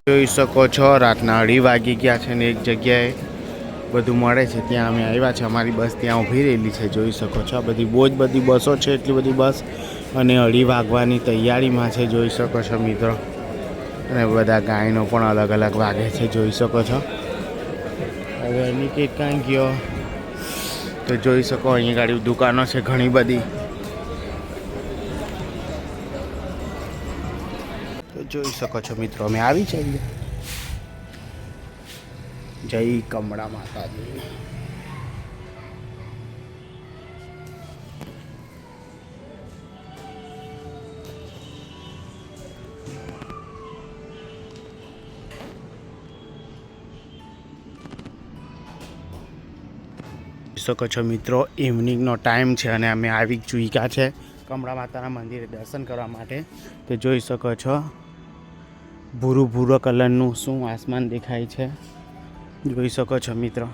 જોઈ શકો છો રાતના 2:30 વાગી ગયા છે ને એક જગ્યાએ બધું મળે છે ત્યાં અમે આવ્યા છે. અમારી બસ ત્યાં ઊભી રહેલી છે. જોઈ શકો છો આ બધી બહુ જ બધી બસો છે. એટલી બધી બસ અને 2:30 વાગવાની તૈયારીમાં છે. જોઈ શકો છો મિત્રો. અને બધા ગાયનો પણ અલગ અલગ વાગે છે. જોઈ શકો છો. હવે નિકેત કાંઈ ગયો તો જોઈ શકો અહીંયા ગાડી દુકાનો છે ઘણી બધી. તો જોઈ શકો છો મિત્રો અમે આવી છે. જય કમળા માતાજી. શકો છો મિત્રો ઇવનિંગનો ટાઈમ છે અને અમે આવી ચૂક્યા છે કમળા માતાના મંદિરે દર્શન કરવા માટે. તો જોઈ શકો છો ભૂરું ભૂરો કલરનું શું આસમાન દેખાય છે. જોઈ શકો છો મિત્રો.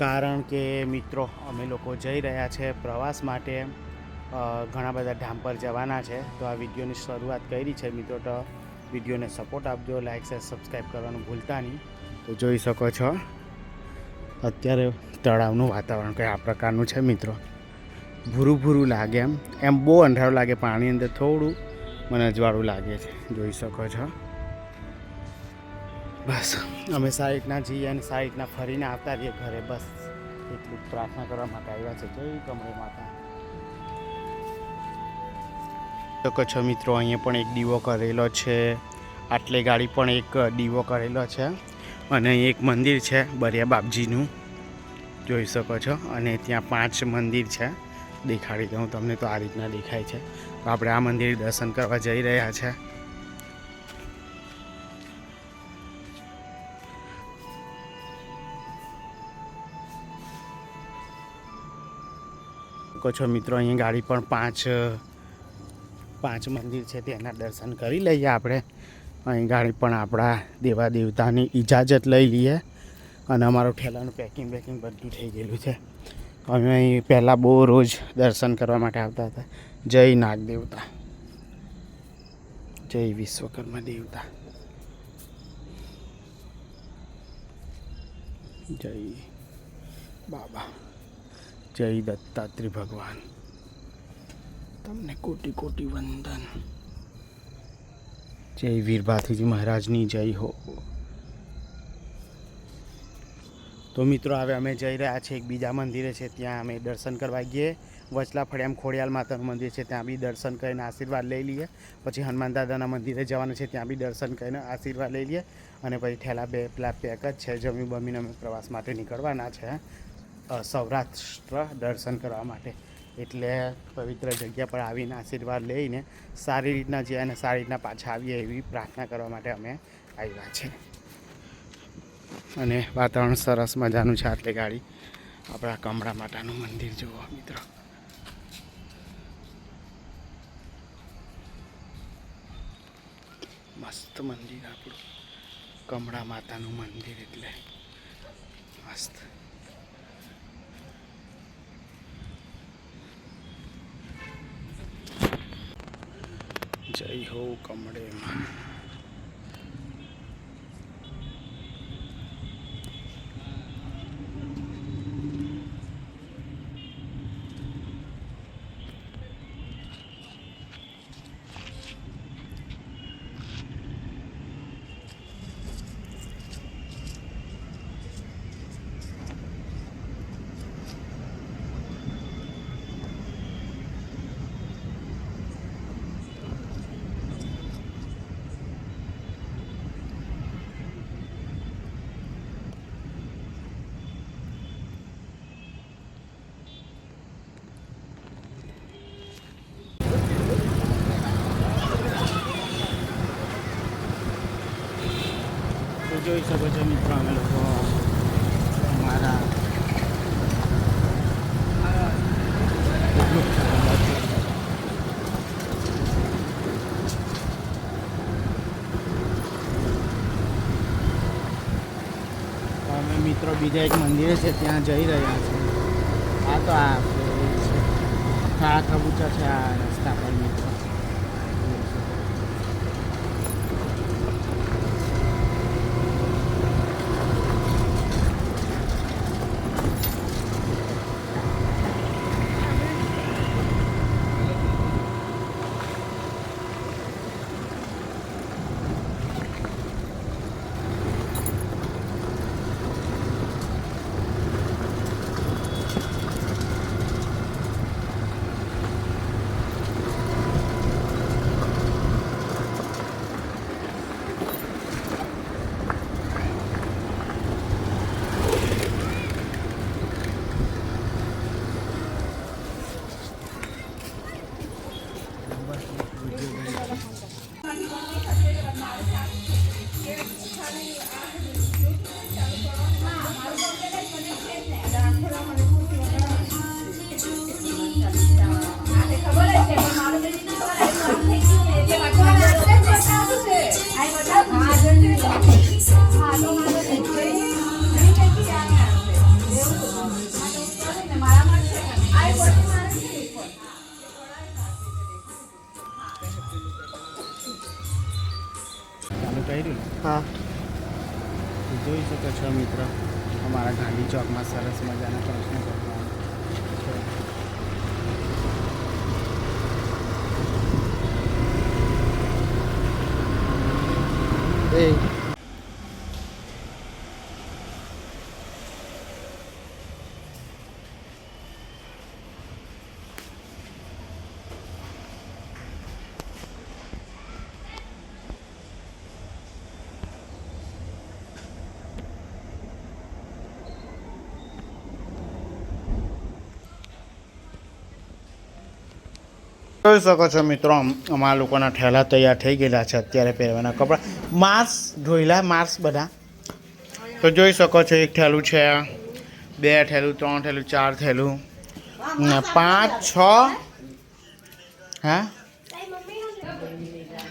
કારણ કે મિત્રો અમે લોકો જઈ રહ્યા છે પ્રવાસ માટે. ઘણા બધા ધામ પર જવાના છે. તો આ વિડીયોની શરૂઆત કરી છે મિત્રો. તો વિડીયોને સપોર્ટ આપજો, લાઈક શેર સબસ્ક્રાઈબ કરવાનું ભૂલતા નહીં. તો જોઈ શકો છો અત્યારે તળાવનું વાતાવરણ કંઈ આ પ્રકારનું છે મિત્રો. ભૂરું ભૂરું લાગે એમ બહુ અંધારું લાગે. પાણી અંદર થોડું મને અજવાળું લાગે છે. જોઈ શકો છો. બસ અમે સાઈડના જઈએ અને સાઈડના ફરીને આવતા રહીએ ઘરે. બસ એટલું પ્રાર્થના કરવા માટે આવ્યા છે. જય કમળા માતા. શકો છો મિત્રો અહીંયા પણ એક દીવો કરેલો છે. આટલે ગાડી પણ એક દીવો કરેલો છે. અને એક મંદિર છે બરિયા બાપજીનું. જોઈ શકો છો. અને ત્યાં 5 મંદિર છે. દેખાડી દઉં તમને તો આ રીતના દેખાય છે. તો આપણે આ મંદિર દર્શન કરવા જઈ રહ્યા છે. શકો છો મિત્રો અહીંયા ગાડી પણ 5 મંદિર છે તેના દર્શન કરી લઈએ આપણે. અહીં ગાડી પણ આપણા દેવા દેવતાની ઇજાજત લઈ લઈએ. અને અમારું ઠેલાનું પેકિંગ બધું થઈ ગયેલું છે. અમે અહીં પહેલાં બહુ રોજ દર્શન કરવા માટે આવતા હતા. જય નાગ દેવતા, જય વિશ્વકર્મા દેવતા, જય બાબા, જય દત્તાત્રેય ભગવાન. તમને કોટી કોટી વંદન. જય વીરભાથીજી મહારાજની જય હો. તો મિત્રો હવે અમે જઈ રહ્યા છીએ એક બીજા મંદિરે છે. ત્યાં અમે દર્શન કરવા ગઈએ. વચલા ફળિયામાં ખોડિયાલ માતાનું મંદિર છે. ત્યાં બી દર્શન કરીને આશીર્વાદ લઈ લઈએ. પછી હનુમાન દાદાના મંદિરે જવાનું છે. ત્યાં બી દર્શન કરીને આશીર્વાદ લઈ લઈએ. અને પછી ઠેલા પેલા પેક જ છે. જમી બમીને અમે પ્રવાસ માટે નીકળવાના છે સૌરાષ્ટ્ર દર્શન કરવા માટે. એટલે પવિત્ર જગ્યા પર આવીને આશીર્વાદ લઈને સારી રીતના જઈએ અને સારી રીતના પાછા આવીએ એવી પ્રાર્થના કરવા માટે અમે આવ્યા છે. અને વાતાવરણ સરસ મજાનું છે. આટલે ગાડી આપણા કમળા માતાનું મંદિર જુઓ મિત્રો. મસ્ત મંદિર આપણું કમળા માતાનું મંદિર એટલે મસ્ત. જય હો કમળે માં. જોઈ શકો છો મિત્રો અમે લોકો અમારા અમે મિત્રો બીજા એક મંદિરે છે ત્યાં જઈ રહ્યા છે. આ તો આ કાળા કબૂતર છે આ રસ્તા પર મિત્રો. हाँ જોઈ શકો છો મિત્ર અમારા ગાંધી ચોકમાં સરસ મજાના કૃષ્ણ ભગવાન છે. જોઈ શકો છો મિત્રો અમારા લોકોના ઠેલા તૈયાર થઈ ગયેલા છે અત્યારે પહેરવાના કપડાં માસ્ક ધોઈલા માસ્ક બધા તો જોઈ શકો છો એક ઠેલું છે 2 ઠેલું 3 ઠેલું 4 ઠેલું 5 6 હા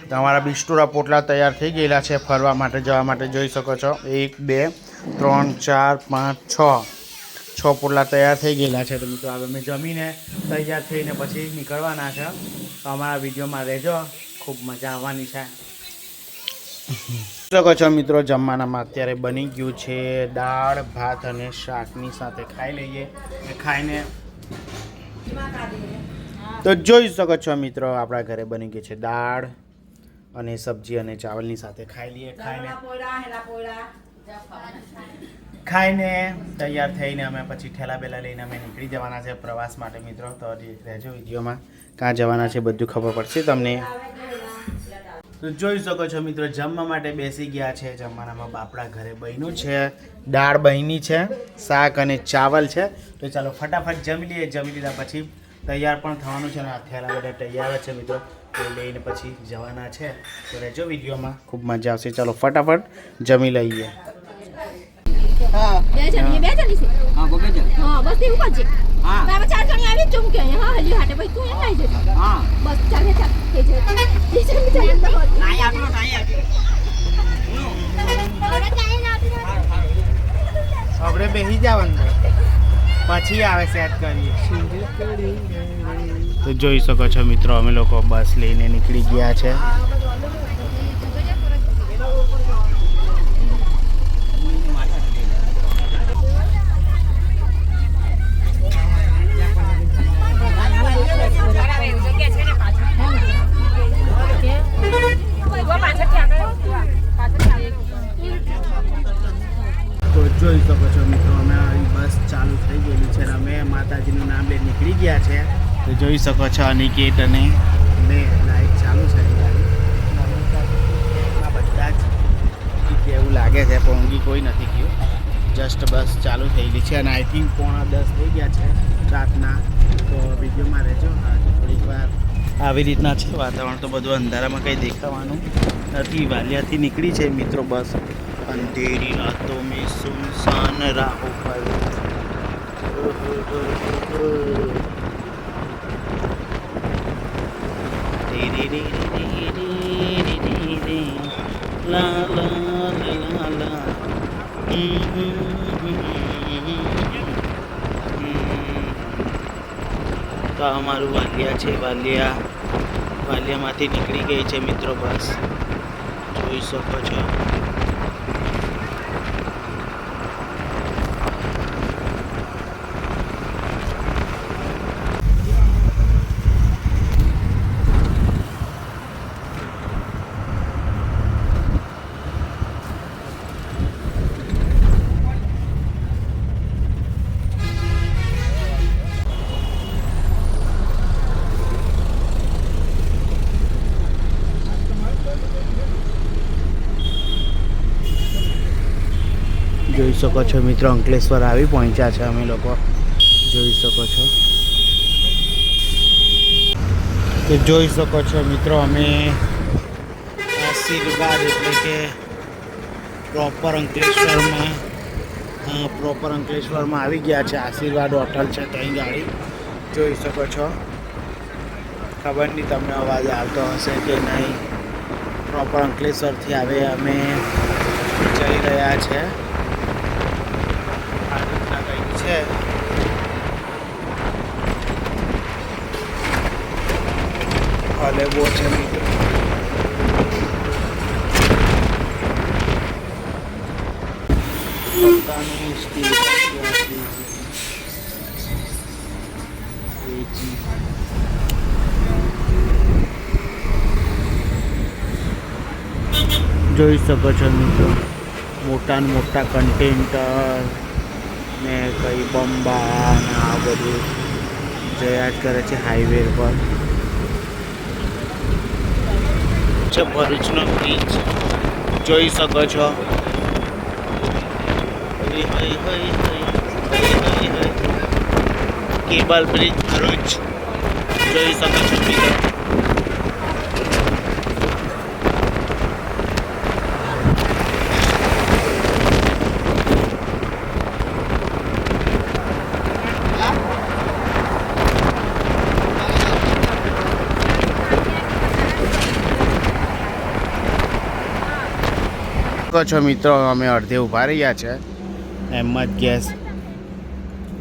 તમારા બિસ્ટોરા પોટલા તૈયાર થઈ ગયેલા છે ફરવા માટે જવા માટે જોઈ શકો છો 1 2 3 4 5 6 પોટલા તૈયાર થઈ ગયેલા છે તો મિત્રો હવે અમે જમીને તૈયાર થઈને પછી નીકળવાના છે તો અમારા વિડીયોમાં રહેજો ખૂબ મજા આવવાની છે. શકો છો મિત્રો જમવાનામાં અત્યારે બની ગયું છે દાળ ભાત અને શાકની સાથે ખાઈ લઈએ ખાઈને તો જોઈ શકો છો મિત્રો આપણા ઘરે બની ગઈ છે દાળ અને સબ્જી અને ચાવલની સાથે ખાઈ લઈએ ખાઈને તૈયાર થઈને અમે પછી ઠેલા બેલા લઈને અમે નીકળી જવાના છે પ્રવાસ માટે મિત્રો તો રહેજો વિડીયોમાં ક્યાં જવાના છે બધું ખબર પડશે તમને. તો જોઈ શકો છો મિત્રો જમવા માટે બેસી ગયા છે જમવાનામાં બાપડા ઘરે બન્યું છે દાળ બની છે શાક અને ચાવલ છે તો ચાલો ફટાફટ જમી લઈએ જમી લીધા પછી તૈયાર પણ થવાનું છે અને આ ઠેલા બધા તૈયાર છે મિત્રો તો લઈને પછી જવાના છે તો રહેજો વિડીયોમાં ખૂબ મજા આવશે ચાલો ફટાફટ જમી લઈએ. હા બે જણી છે હા બબે જણ હા બસ એવું કરજે હા તમે 4 જણી આવી જ કે હા હજી હાટે ભાઈ તું એમ લઈ જજે હા બસ ચાલે ચાલ થઈ જાય નાઈ આપનો આપણે બેસી જવાનું પછી આવે સેટ કરીએ તો જોઈ શકો છો મિત્રો અમે લોકો બસ લઈને નીકળી ગયા છે. તો જોઈ શકો છો મિત્રો અમે બસ ચાલુ થઈ ગયેલી છે અમે માતાજીનું નામ લઈને નીકળી ગયા છે તો જોઈ શકો છો અનિકેત અને બે લાઈટ ચાલુ છે બધા જ એવું લાગે છે પણ ઊંઘી કોઈ નથી ગયું જસ્ટ બસ ચાલુ થયેલી છે અને આઈ થિંક 9:30 થઈ ગયા છે રાતના તો વિડીયોમાં રહેજો થોડીક વાર આવી રીતના છે વાતાવરણ તો બધું અંધારામાં કંઈ દેખાવાનું નથી વાલિયાથી નીકળી છે મિત્રો બસ अंधेरी रातों में सुनसान राहों पर ला ला ला ला તો અમારું વાલિયા છે વાલિયામાંથી નીકળી ગઈ છે મિત્રો બસ જોઈ શકો છો. જોઈ શકો છો મિત્રો અંકલેશ્વર આવી પહોંચ્યા છે અમે લોકો જોઈ શકો છો તો જોઈ શકો છો મિત્રો, અમે આશીર્વાદ એટલે કે પ્રોપર અંકલેશ્વરમાં આવી ગયા છે. આશીર્વાદ હોટલ છે ત્યાં ગાડી જોઈ શકો છો. ખબર નહીં તમને અવાજ આવતો હશે કે નહીં. પ્રોપર અંકલેશ્વરથી હવે અમે જઈ રહ્યા છે. આ રીતના કંઈક છે. હલે બહુ છે મિત્રો. પોતાનું સ્ટીલ જોઈ શકો છો મિત્રો, મોટા કન્ટેનર ને કઈ બંબા ને આ બધું જયા જ કરે છે હાઈવે પર. છે ભરૂચનો બ્રિજ જોઈ શકો છો. કેબલ બ્રિજ ભરૂચ જોઈ શકો છો મિત્રો. છો મિત્રો, અમે અડધે ઊભા રહ્યા છે એમ જ. ગેસ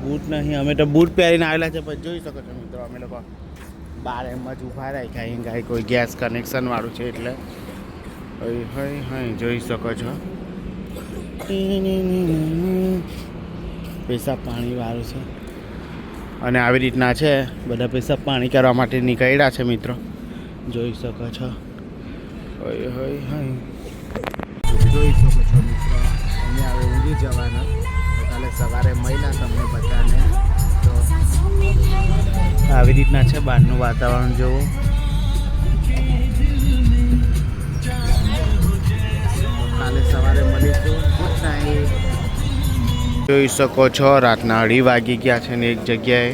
બૂટ નહીં, અમે તો બૂટ પહેરીને આવેલા છે. પણ જોઈ શકો છો મિત્રો, અમે લોકો બહાર એમ જ ઊભા રાખ્યા. અહીં ગાય કોઈ ગેસ કનેક્શન વાળું છે એટલે જોઈ શકો છો. પેશાબ પાણી વાળું છે અને આવી રીતના છે. બધા પેશાબ પાણી કરવા માટે નીકળ્યા છે મિત્રો, જોઈ શકો છો. જોઈ શકો છો મિત્રો, અમે હવે ઊંઘી જવાના. કાલે સવારે મળ્યા તમને બધાને. તો આવી રીતના છે બહારનું વાતાવરણ જોવો. કાલે સવારે મળીશું. Good night. જોઈ શકો છો, રાતના 2:30 વાગી ગયા છે ને એક જગ્યાએ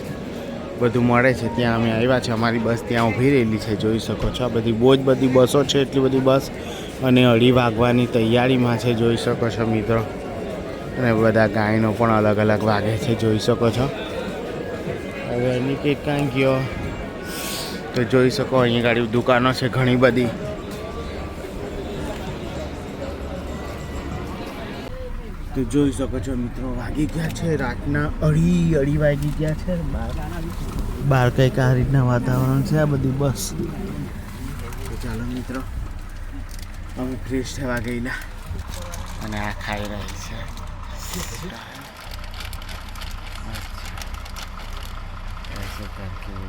બધું મળે છે ત્યાં અમે આવ્યા છે. અમારી બસ ત્યાં ઊભી રહેલી છે જોઈ શકો છો. આ બધી બહુ જ બધી બસો છે, એટલી બધી બસ. અને 2:30 વાગવાની તૈયારીમાં છે જોઈ શકો છો મિત્રો. અને બધા ગાયનો પણ અલગ અલગ વાગે છે જોઈ શકો છો. હવે નિકેત કાંઈ ગયો તો જોઈ શકો. અહીં ગાડી દુકાનો છે ઘણી બધી. તો જોઈ શકો છો મિત્રો, વાગી ગયા છે રાતના 2:30 વાગી ગયા છે. બહાર કંઈક આ રીતના વાતાવરણ છે. આ બધી બસ. તો ચાલો મિત્રો, અમે ફ્રેશ થવા ગયેલા અને આ ખાઈ રહી છે. ऐसे करके वो